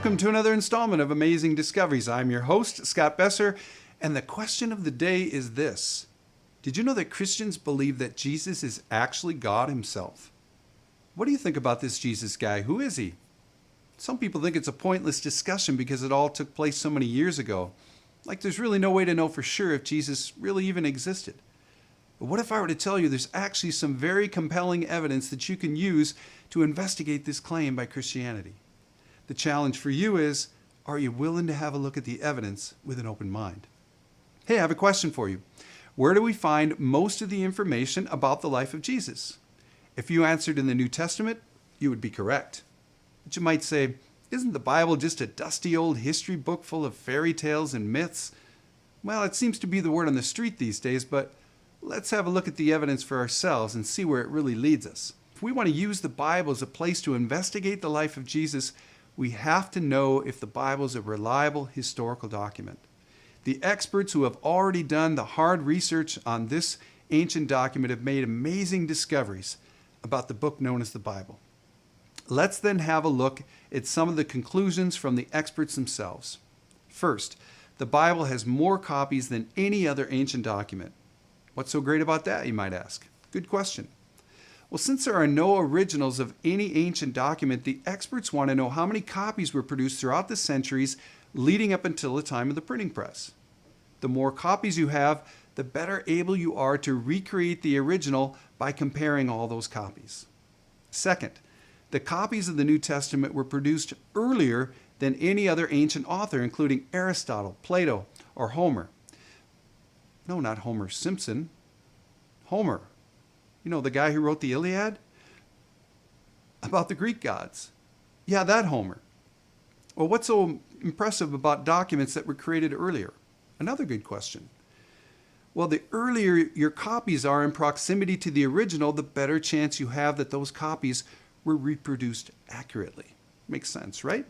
welcome to another installment of Amazing Discoveries. I'm your host, Scott Boeser, and the question of the day is this. Did you know that Christians believe that Jesus is actually God himself? What do you think about this Jesus guy? Who is he? Some people think it's a pointless discussion because it all took place so many years ago. Like there's really no way to know for sure if Jesus really even existed. But what if I were to tell you there's actually some very compelling evidence that you can use to investigate this claim by Christianity? The challenge for you is, are you willing to have a look at the evidence with an open mind? Hey, I have a question for you. Where do we find most of the information about the life of Jesus? If you answered in the New Testament, you would be correct. But you might say, isn't the Bible just a dusty old history book full of fairy tales and myths? Well, it seems to be the word on the street these days, but let's have a look at the evidence for ourselves and see where it really leads us. If we want to use the Bible as a place to investigate the life of Jesus, we have to know if the Bible is a reliable historical document. The experts who have already done the hard research on this ancient document have made amazing discoveries about the book known as the Bible. Let's then have a look at some of the conclusions from the experts themselves. First, the Bible has more copies than any other ancient document. What's so great about that, you might ask? Good question. Well, since there are no originals of any ancient document, the experts want to know how many copies were produced throughout the centuries leading up until the time of the printing press. The more copies you have, the better able you are to recreate the original by comparing all those copies. Second, the copies of the New Testament were produced earlier than any other ancient author, including Aristotle, Plato, or Homer. No, not Homer Simpson. Homer. You know, the guy who wrote the Iliad? About the Greek gods. Yeah, that Homer. Well, what's so impressive about documents that were created earlier? Another good question. Well, the earlier your copies are in proximity to the original, the better chance you have that those copies were reproduced accurately. Makes sense, right?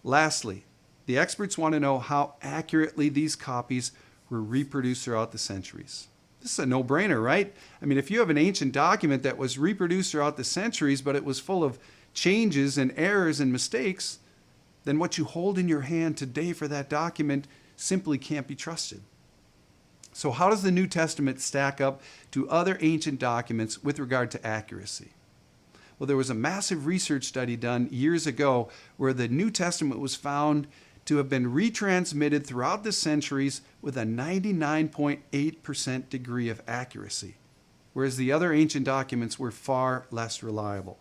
Lastly, the experts want to know how accurately these copies were reproduced throughout the centuries. This is a no-brainer, right? I mean, if you have an ancient document that was reproduced throughout the centuries, but it was full of changes and errors and mistakes, then what you hold in your hand today for that document simply can't be trusted. So how does the New Testament stack up to other ancient documents with regard to accuracy? Well, there was a massive research study done years ago where the New Testament was found to have been retransmitted throughout the centuries with a 99.8% degree of accuracy, whereas the other ancient documents were far less reliable.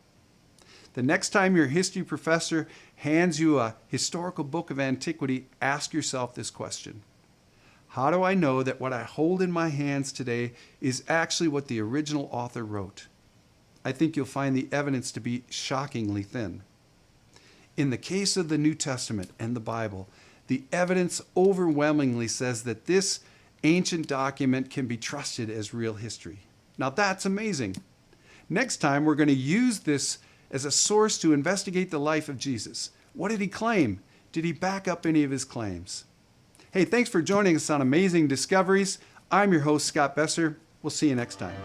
The next time your history professor hands you a historical book of antiquity, ask yourself this question. How do I know that what I hold in my hands today is actually what the original author wrote? I think you'll find the evidence to be shockingly thin. In the case of the New Testament and the Bible, the evidence overwhelmingly says that this ancient document can be trusted as real history. Now that's amazing. Next time, we're going to use this as a source to investigate the life of Jesus. What did he claim? Did he back up any of his claims? Hey, thanks for joining us on Amazing Discoveries. I'm your host, Scott Boeser. We'll see you next time.